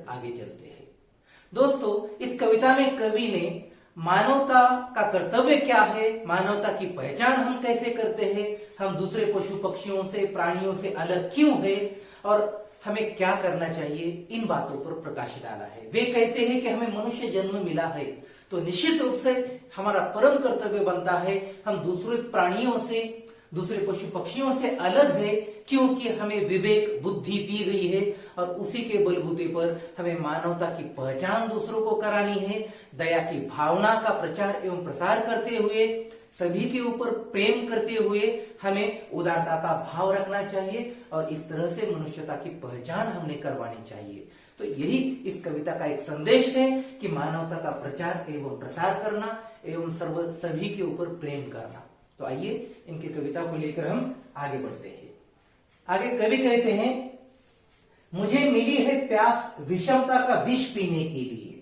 आगे चलते हैं। दोस्तों, इस कविता में कवि ने मानवता का कर्तव्य क्या है, मानवता की पहचान हम कैसे करते हैं, हम दूसरे पशु पक्षियों से प्राणियों से अलग क्यों है और हमें क्या करना चाहिए, इन बातों पर प्रकाश डाला है। वे कहते हैं कि हमें मनुष्य जन्म मिला है तो निश्चित रूप से हमारा परम कर्तव्य बनता है हम दूसरे प्राणियों से, दूसरे पशु पक्षियों से अलग है, क्योंकि हमें विवेक बुद्धि दी गई है और उसी के बलबूते पर हमें मानवता की पहचान दूसरों को करानी है। दया की भावना का प्रचार एवं प्रसार करते हुए, सभी के ऊपर प्रेम करते हुए हमें उदारता का भाव रखना चाहिए और इस तरह से मनुष्यता की पहचान हमने करवानी चाहिए। तो यही इस कविता का एक संदेश है कि मानवता का प्रचार एवं प्रसार करना एवं सभी के ऊपर प्रेम करना। तो आइए इनके कविता को लेकर हम आगे बढ़ते हैं। आगे कवि कहते हैं, मुझे मिली है प्यास विषमता का विष पीने के लिए।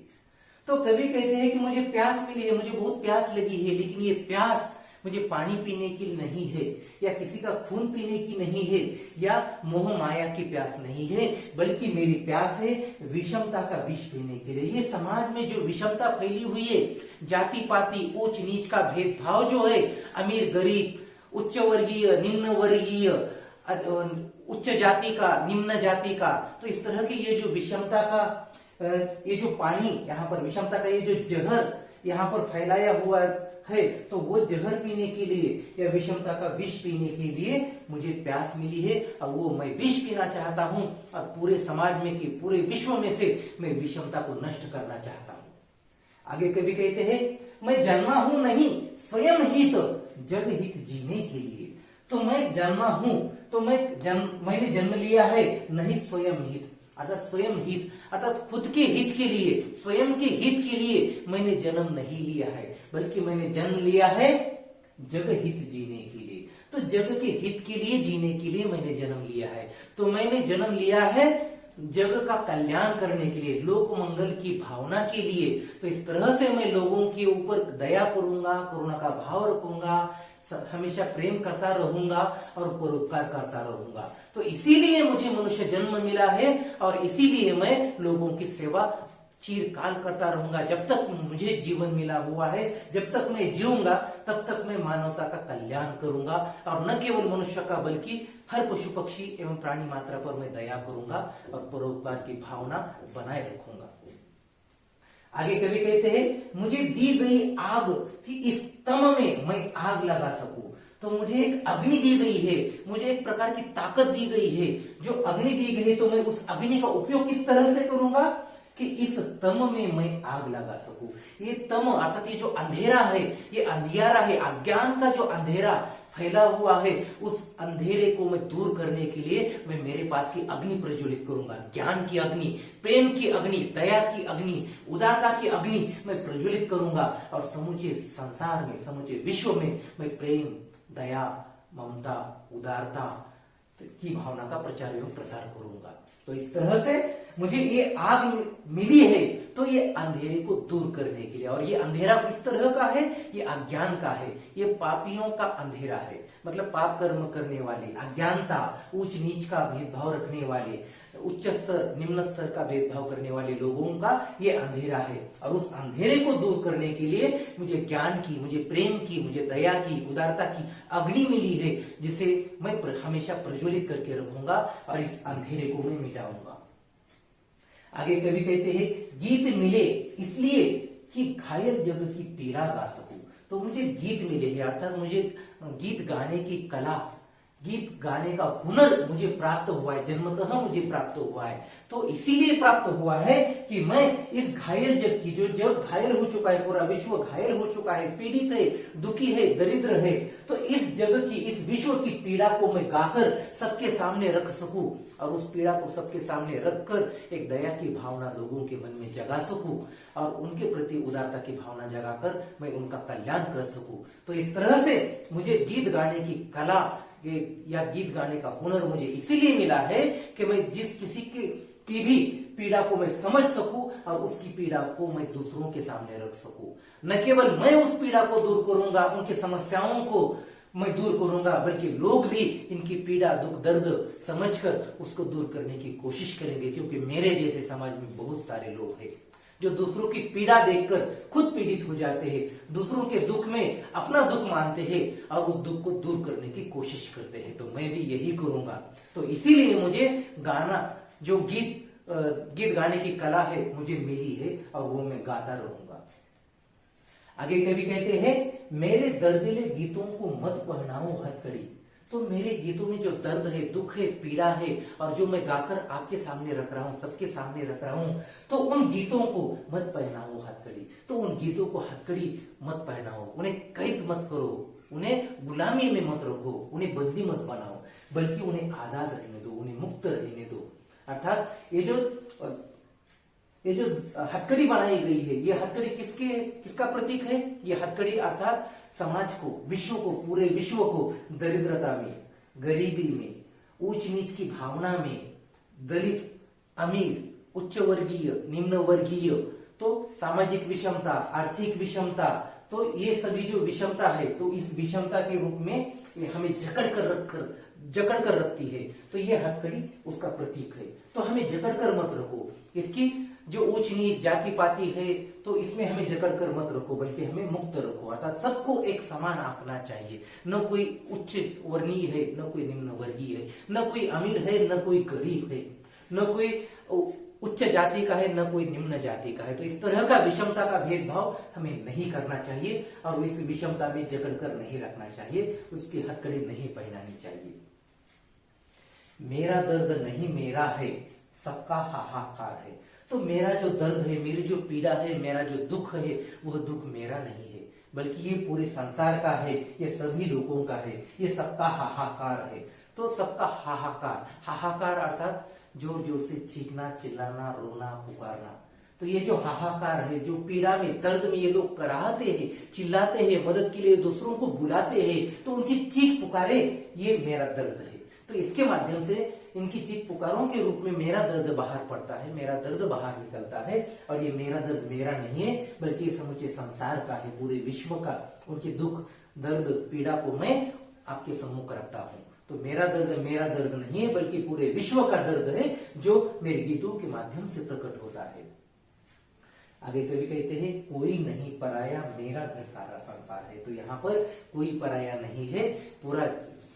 तो कवि कहते हैं कि मुझे प्यास मिली है, मुझे बहुत प्यास लगी है, लेकिन ये प्यास मुझे पानी पीने की नहीं है या किसी का खून पीने की नहीं है या मोह माया की प्यास नहीं है, बल्कि मेरी प्यास है विषमता का विष पीने के लिए। ये समाज में जो विषमता फैली हुई है, जाति पाति ऊंच नीच का भेदभाव जो है, अमीर गरीब, उच्च वर्गीय निम्न वर्गीय, उच्च जाति का निम्न जाति का, तो इस तरह की ये जो विषमता का ये जो पानी यहाँ पर विषमता का ये जो जहर यहाँ पर फैलाया हुआ है, तो वो जहर पीने के लिए या विषमता का विष पीने के लिए मुझे प्यास मिली है और वो मैं विष पीना चाहता हूं और पूरे समाज में कि पूरे विश्व में से मैं विषमता को नष्ट करना चाहता हूं। आगे कवि कहते हैं, मैं जन्मा हूं नहीं स्वयं हित जग हित जीने के लिए। तो मैं जन्मा हूं तो मैंने जन्म लिया है नहीं स्वयं हित, अर्थात स्वयं हित अर्थात खुद के हित के लिए, स्वयं के हित के लिए मैंने जन्म नहीं लिया है, बल्कि मैंने जन्म लिया है जग हित जीने के लिए। तो जग के हित के लिए जीने के लिए मैंने जन्म लिया है। तो मैंने जन्म लिया है जग का कल्याण करने के लिए, लोक मंगल की भावना के लिए। तो इस तरह से मैं लोगों के ऊपर दया करूंगा, करुणा का भाव रखूंगा, हमेशा प्रेम करता रहूंगा और परोपकार करता रहूंगा। तो इसीलिए मुझे मनुष्य जन्म मिला है और इसीलिए मैं लोगों की सेवा चिरकाल करता रहूंगा। जब तक मुझे जीवन मिला हुआ है, जब तक मैं जीऊंगा, तब तक मैं मानवता का कल्याण करूंगा और न केवल मनुष्य का बल्कि हर पशु पक्षी एवं प्राणी मात्रा पर मैं दया करूंगा और परोपकार की भावना बनाए रखूंगा। आगे कवि कहते हैं, मुझे दी गई आग कि इस तम में मैं आग लगा सकूं। तो मुझे एक अग्नि दी गई है, मुझे एक प्रकार की ताकत दी गई है। जो अग्नि दी गई है तो मैं उस अग्नि का उपयोग किस तरह से करूंगा कि इस तम में मैं आग लगा सकूं। ये तम अर्थात ये जो अंधेरा है, ये अंधियारा है, अज्ञान का जो अंधेरा फैला हुआ है, उस अंधेरे को मैं दूर करने के लिए मैं मेरे पास की अग्नि प्रज्वलित करूंगा। ज्ञान की अग्नि, प्रेम की अग्नि, दया की अग्नि, उदारता की अग्नि मैं प्रज्वलित करूंगा और समूचे संसार में, समूचे विश्व में मैं प्रेम, दया, ममता, उदारता की भावना का प्रचार एवं प्रसार करूंगा। तो इस तरह से मुझे ये आग मिली है तो ये अंधेरे को दूर करने के लिए। और ये अंधेरा किस तरह का है? ये अज्ञान का है, ये पापियों का अंधेरा है, मतलब पाप कर्म करने वाले, अज्ञानता, ऊंच नीच का भेदभाव रखने वाले, उच्च स्तर निम्न स्तर का भेदभाव करने वाले लोगों का ये अंधेरा है। और उस अंधेरे को दूर करने के लिए मुझे ज्ञान की, मुझे प्रेम की, मुझे दया की, उदारता की अग्नि मिली है, जिसे मैं हमेशा प्रज्वलित करके रखूंगा और इस अंधेरे को मैं मिटाऊंगा। आगे कवि कहते हैं, गीत मिले इसलिए कि घायल जग की पीड़ा गा सकूं। तो मुझे गीत मिले हैं, अर्थात मुझे गीत गाने की कला, गीत गाने का हुनर मुझे प्राप्त हुआ है, जन्मतः मुझे प्राप्त हुआ है। तो इसीलिए प्राप्त हुआ है कि मैं इस घायल जग की, जो जग घायल हो चुका है, पूरा विश्व घायल हो चुका है, पीड़ित है, दुखी है, दरिद्र है, तो इस जग की, इस विश्व की पीड़ा को मैं गाकर सबके सामने रख सकूं और उस पीड़ा को सबके सामने रखकर एक दया की भावना लोगों के मन में जगा सकूं और उनके प्रति उदारता की भावना जगाकर मैं उनका कल्याण कर सकूं। तो इस तरह से मुझे गीत गाने की कला या गीत गाने का हुनर मुझे इसीलिए मिला है कि मैं जिस किसी की भी पीड़ा को मैं समझ सकूं और उसकी पीड़ा को मैं दूसरों के सामने रख सकूं। न केवल मैं उस पीड़ा को दूर करूंगा, उनकी समस्याओं को मैं दूर करूंगा, बल्कि लोग भी इनकी पीड़ा दुख दर्द समझकर उसको दूर करने की कोशिश करेंगे। क्योंकि मेरे जैसे समाज में बहुत सारे लोग हैं जो दूसरों की पीड़ा देखकर खुद पीड़ित हो जाते हैं, दूसरों के दुख में अपना दुख मानते हैं और उस दुख को दूर करने की कोशिश करते हैं। तो मैं भी यही करूंगा। तो इसीलिए मुझे गाना, जो गीत गाने की कला है मुझे मिली है और वो मैं गाता रहूंगा। आगे कवि कहते हैं, मेरे दर्दिले गीतों को मत पहनाओ हथकड़ी। तो मेरे गीतों में जो दर्द है, दुख है, पीड़ा है और जो मैं गाकर आपके सामने रख रहा हूं, सबके सामने रख रहा हूं, तो उन गीतों को मत पहनाओ हथकड़ी। तो उन गीतों को हथकड़ी मत पहनाओ, उन्हें कैद मत करो, उन्हें गुलामी में मत रखो, उन्हें बंदी मत बनाओ, बल्कि उन्हें आजाद रहने दो, उन्हें मुक्त रहने दो। अर्थात ये जो हथकड़ी बनाई गई है, ये हथकड़ी किसका प्रतीक है? ये हथकड़ी अर्थात समाज को, विश्व को, पूरे विश्व को दरिद्रता में, गरीबी में, ऊंच नीच की भावना में, दलित, अमीर, उच्च वर्गीय, निम्न वर्गीय, तो सामाजिक विषमता, आर्थिक विषमता, तो ये सभी जो विषमता है, तो इस विषमता के रूप में ये हमें जकड़ कर रखती है। तो ये हथकड़ी उसका प्रतीक है। तो हमें जकड़ कर मत रखो, इसकी जो ऊंच नीच जाति पाति है तो इसमें हमें जकड़ कर मत रखो, बल्कि हमें मुक्त रखो। अर्थात सबको एक समान आंकना चाहिए। न कोई उच्च वर्णीय है, न कोई निम्न वर्गीय है, न कोई अमीर है, न कोई गरीब है, न कोई उच्च जाति का है, न कोई निम्न जाति का है। तो इस तरह का विषमता का भेदभाव हमें नहीं करना चाहिए और इस विषमता में जकड़ कर नहीं रखना चाहिए, उसकी हथकड़ी नहीं पहनानी चाहिए। मेरा दर्द नहीं मेरा है, सबका हाहाकार है। तो मेरा जो दर्द है, मेरी जो पीड़ा है, मेरा जो दुख है, वह दुख मेरा नहीं है, बल्कि ये पूरे संसार का है, ये सभी लोगों का है, ये सबका हाहाकार है। तो सबका हाहाकार, हाहाकार अर्थात जोर जोर से चीखना, चिल्लाना, रोना, पुकारना। तो ये जो हाहाकार है, जो पीड़ा में, दर्द में ये लोग कराहते हैं, चिल्लाते हैं, मदद के लिए दूसरों को बुलाते हैं, तो उनकी चीख पुकारे, ये मेरा दर्द है। तो इसके माध्यम से इनकी चीख पुकारों के रूप में मेरा दर्द बाहर पड़ता है, मेरा दर्द बाहर निकलता है। और ये मेरा दर्द मेरा नहीं है, बल्कि समूचे संसार का है, पूरे विश्व का। उनके दुख दर्द पीड़ा को मैं आपके सम्मुख रखता हूं। तो मेरा दर्द नहीं है, बल्कि पूरे विश्व का दर्द है, जो मेरे गीतों के माध्यम से प्रकट होता है। आगे कवि कहते हैं, कोई नहीं पराया, मेरा घर सारा संसार है। तो यहाँ पर कोई पराया नहीं है, पूरा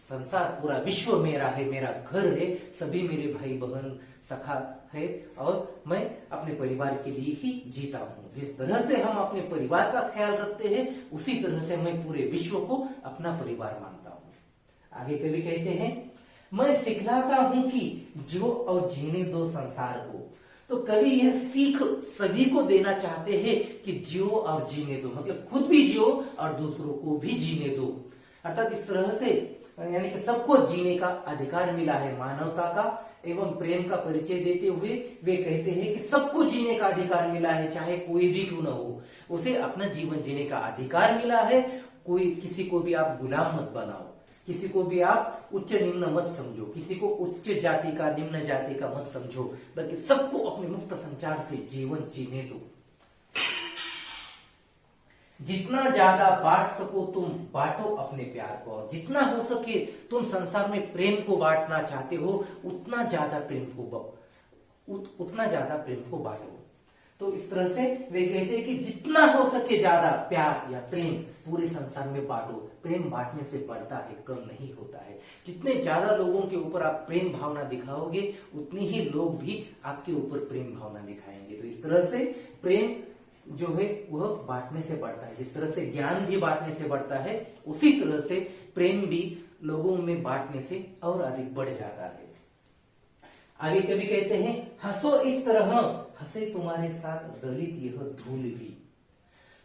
संसार, पूरा विश्व मेरा है, मेरा घर है, सभी मेरे भाई बहन सखा है और मैं अपने परिवार के लिए ही जीता हूँ। जिस तरह से हम अपने परिवार का ख्याल रखते हैं, उसी तरह से मैं पूरे विश्व को अपना परिवार मानता हूँ। आगे कवि कहते हैं, मैं सिखलाता हूं कि जियो और जीने दो संसार को। तो कवि यह सीख सभी को देना चाहते हैं कि जियो और जीने दो, मतलब खुद भी जियो और दूसरों को भी जीने दो। अर्थात इस तरह से यानी कि सबको जीने का अधिकार मिला है। मानवता का एवं प्रेम का परिचय देते हुए वे कहते हैं कि सबको जीने का अधिकार मिला है, चाहे कोई भी क्यों न हो, उसे अपना जीवन जीने का अधिकार मिला है। कोई किसी को भी आप गुलाम मत बनाओ, किसी को भी आप उच्च निम्न मत समझो, किसी को उच्च जाति का निम्न जाति का मत समझो, बल्कि सबको अपने मुक्त संचार से जीवन जीने दो। जितना ज्यादा बांट सको तुम बांटो अपने प्यार को, और जितना हो सके तुम संसार में प्रेम को बांटना चाहते हो, उतना ज्यादा प्रेम को बांटो। तो इस तरह से वे कहते हैं कि जितना हो सके ज्यादा प्यार या प्रेम पूरे संसार में बांटो। प्रेम बांटने से बढ़ता है, कम नहीं होता है। जितने ज्यादा लोगों के ऊपर आप प्रेम भावना दिखाओगे, उतने ही लोग भी आपके ऊपर प्रेम भावना दिखाएंगे। तो इस तरह से प्रेम जो है वह बांटने से बढ़ता है। जिस तरह से ज्ञान भी बांटने से बढ़ता है, उसी तरह से प्रेम भी लोगों में बांटने से और अधिक बढ़ जाता है। आगे कवि कहते हैं, हंसो इस तरह हंसे तुम्हारे साथ दलित यह धूल भी।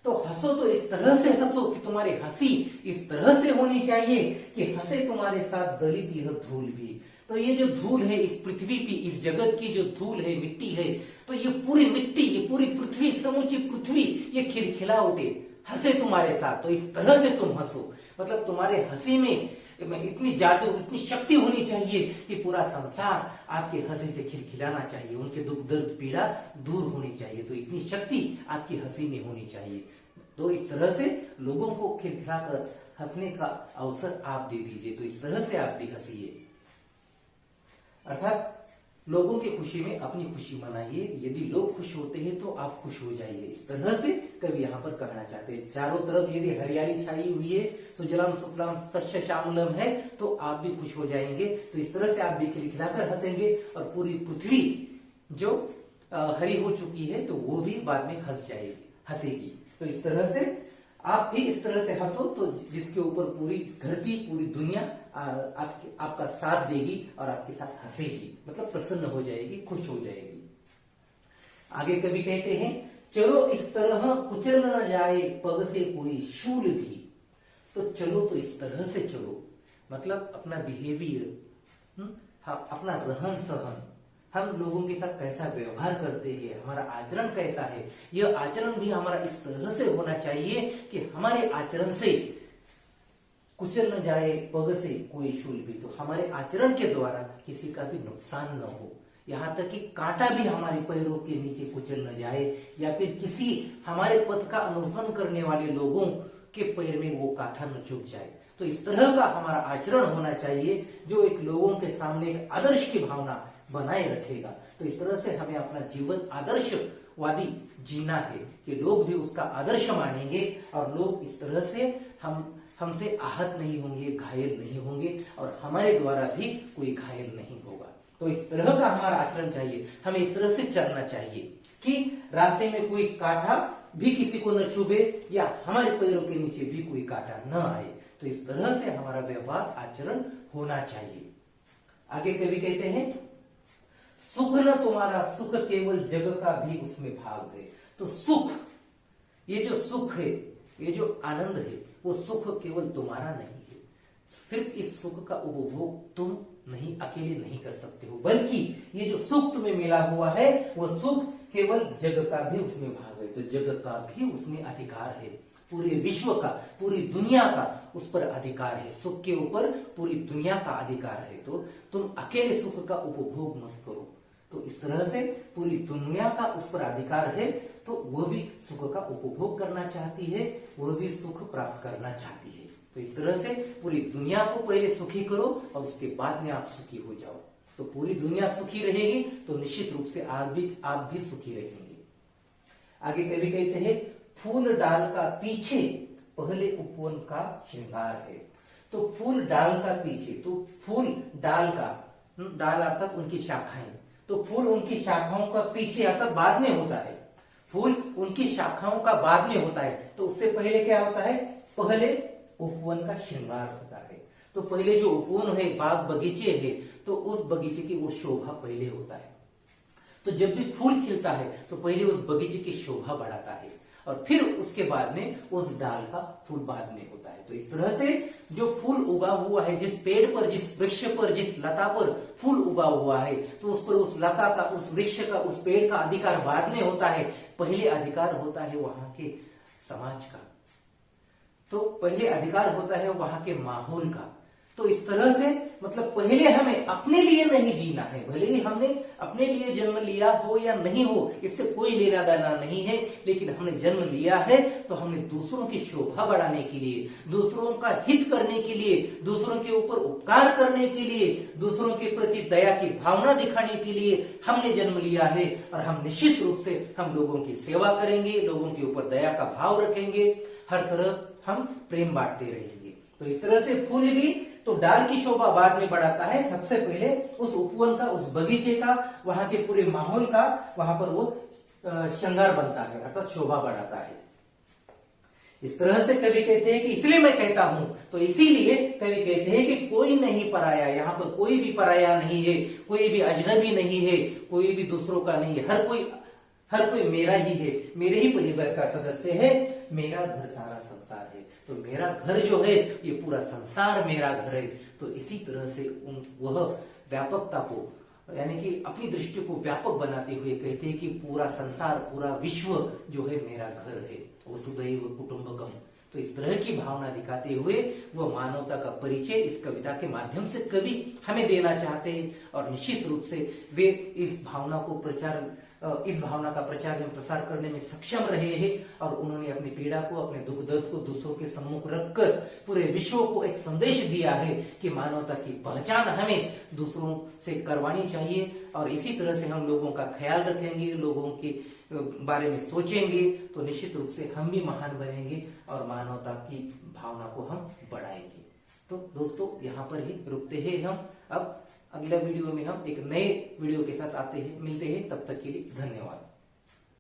तो हंसो तो इस तरह से हंसो कि तुम्हारी हंसी इस तरह से होनी चाहिए कि हंसे तुम्हारे साथ दलित यह धूल भी। तो ये जो धूल है इस पृथ्वी की, इस जगत की जो धूल है, मिट्टी है, तो ये पूरी मिट्टी, ये पूरी पृथ्वी, समूची पृथ्वी ये खिलखिला उठे, हंसे तुम्हारे साथ। तो इस तरह से तुम हंसो, मतलब तुम्हारे हंसी में इतनी जादू, इतनी शक्ति होनी चाहिए कि पूरा संसार आपके हंसी से खिलखिलाना चाहिए, उनके दुख दर्द पीड़ा दूर होनी चाहिए। तो इतनी शक्ति आपकी हंसी में होनी चाहिए। तो इस तरह से लोगों को खिलखिलाकर हंसने का अवसर आप दे दीजिए। तो इस तरह से आप भी हंसिए, अर्थात लोगों की खुशी में अपनी खुशी मनाइए। यदि लोग खुश होते हैं तो आप खुश हो जाइए। इस तरह से कवि यहाँ पर कहना चाहते हैं। चारों तरफ यदि हरियाली छाई हुई है, सुजलाम सुफलाम शस्य श्यामलम है, तो आप भी खुश हो जाएंगे। तो इस तरह से आप भी खिलखिलाकर हंसेंगे और पूरी पृथ्वी जो हरी हो चुकी है तो वो भी बाद में हंसेगी। तो इस तरह से आप भी इस तरह से हंसो, तो जिसके ऊपर पूरी धरती पूरी दुनिया आपका साथ देगी और आपके साथ हंसेगी, मतलब प्रसन्न हो जाएगी, खुश हो जाएगी। आगे कवि कहते हैं, चलो इस तरह कुचल न जाए पग से कोई शूल भी। तो चलो तो इस तरह से चलो, मतलब अपना बिहेवियर, अपना रहन सहन, हम लोगों के साथ कैसा व्यवहार करते हैं, हमारा आचरण कैसा है, यह आचरण भी हमारा इस तरह से होना चाहिए कि हमारे आचरण से कुचल न जाए पग से कोई शूल भी। तो हमारे आचरण के द्वारा किसी का भी नुकसान न हो, यहाँ तक कि कांटा भी हमारे पैरों के नीचे कुचल न जाए, या फिर किसी हमारे पथ का अनुसरण करने वाले लोगों के पैर में वो कांटा न चुभ जाए। तो इस तरह का हमारा आचरण होना चाहिए जो एक लोगों के सामने एक आदर्श की भावना बनाए रखेगा। तो इस तरह से हमें अपना जीवन आदर्शवादी जीना है कि लोग भी उसका आदर्श मानेंगे और लोग इस तरह से हमसे आहत नहीं होंगे, घायल नहीं होंगे और हमारे द्वारा भी कोई घायल नहीं होगा। तो इस तरह का हमारा आचरण चाहिए, हमें इस तरह से चलना चाहिए कि रास्ते में कोई कांटा भी किसी को न चुभे या हमारे पैरों के नीचे भी कोई कांटा न आए। तो इस तरह से हमारा व्यवहार आचरण होना चाहिए। आगे कवि कहते हैं, सुख न तुम्हारा सुख केवल जग का भी उसमें भाग है। तो सुख, ये जो सुख है, ये जो आनंद है, वो सुख केवल तुम्हारा नहीं है। सिर्फ इस सुख का उपभोग तुम नहीं अकेले नहीं कर सकते हो, बल्कि ये जो सुख तुम्हें मिला हुआ है वो सुख केवल जग का भी उसमें भाग है। तो जग का भी उसमें अधिकार है, पूरे विश्व का, पूरी दुनिया का उस पर अधिकार है। सुख के ऊपर पूरी दुनिया का अधिकार है। तो तुम अकेले सुख का उपभोग मत करो। तो इस तरह से पूरी दुनिया का उस पर अधिकार है, तो वो भी सुख का उपभोग करना चाहती है, वो भी सुख प्राप्त करना चाहती है। तो इस तरह से पूरी दुनिया को पहले सुखी करो और उसके बाद में आप सुखी हो जाओ। तो पूरी दुनिया सुखी रहेगी तो निश्चित रूप से आप भी सुखी रहेंगे। आगे कवि कहते हैं, फूल डाल का पीछे पहले उपवन का श्रृंगार है। तो फूल डाल का पीछे, तो फूल डाल का, डाल अर्थात उनकी शाखाएं, तो फूल उनकी शाखाओं का पीछे अर्थात बाद में होता है। फूल उनकी शाखाओं का बाद में होता है, तो उससे पहले क्या होता है, पहले उपवन का श्रृंगार होता है। तो पहले जो उपवन है, बाग बगीचे है, तो उस बगीचे की वो शोभा पहले होता है। तो जब भी फूल खिलता है तो पहले उस बगीचे की शोभा बढ़ाता है और फिर उसके बाद में उस डाल का फूल बाद में होता है। तो इस तरह से जो फूल उगा हुआ है, जिस पेड़ पर, जिस वृक्ष पर, जिस लता पर फूल उगा हुआ है, तो उस पर, उस लता का, उस वृक्ष का, उस पेड़ का अधिकार बाद में होता है। पहले अधिकार होता है वहां के समाज का, तो पहले अधिकार होता है वहां के माहौल का। तो इस तरह से मतलब पहले हमें अपने लिए नहीं जीना है, भले ही हमने अपने लिए जन्म लिया हो या नहीं हो, इससे कोई लेना देना नहीं है, लेकिन हमने जन्म लिया है तो हमने दूसरों की शोभा बढ़ाने के लिए, दूसरों का हित करने के लिए, दूसरों के ऊपर उपकार करने के लिए, दूसरों के प्रति दया की भावना दिखाने के लिए हमने जन्म लिया है। और हम निश्चित रूप से हम लोगों की सेवा करेंगे, लोगों के ऊपर दया का भाव रखेंगे, हर तरफ हम प्रेम बांटते रहेंगे। तो इस तरह से फूल भी तो डाल की शोभा बाद में बढ़ाता है, सबसे पहले उस उपवन का, उस बगीचे का, वहां के पूरे माहौल का, वहां पर वो श्रृंगार बनता है अर्थात शोभा बढ़ाता है। इस तरह से कवि कहते हैं कि इसलिए मैं कहता हूं, तो इसीलिए कवि कहते हैं कि कोई नहीं पराया, यहाँ पर कोई भी पराया नहीं है, कोई भी अजनबी नहीं है, कोई भी दूसरों का नहीं है, हर कोई मेरा ही है, मेरे ही परिवार का सदस्य है, मेरा घर सारा संसार है। तो मेरा घर जो है ये पूरा संसार मेरा घर है। तो इसी तरह से वह व्यापकता को, यानी कि अपनी दृष्टि को व्यापक बनाते हुए कहते हैं कि पूरा संसार, पूरा विश्व जो है मेरा घर है, वसुधैव कुटुंबकम। तो इस तरह की भावना दिखाते हुए वह मानवता का परिचय इस कविता के माध्यम से कवि हमें देना चाहते हैं और निश्चित रूप से वे इस भावना को प्रचार इस भावना का प्रचार एवं प्रसार करने में सक्षम रहे हैं और उन्होंने अपनी पीड़ा को, अपने दुख दर्द को दूसरों के सम्मुख रखकर पूरे विश्व को एक संदेश दिया है कि मानवता की पहचान हमें दूसरों से करवानी चाहिए। और इसी तरह से हम लोगों का ख्याल रखेंगे, लोगों के बारे में सोचेंगे तो निश्चित रूप से हम भी महान बनेंगे और मानवता की भावना को हम बढ़ाएंगे। तो दोस्तों यहाँ पर ही रुकते हैं हम। अब अगला वीडियो में हम एक नए वीडियो के साथ आते हैं, मिलते हैं, तब तक के लिए धन्यवाद।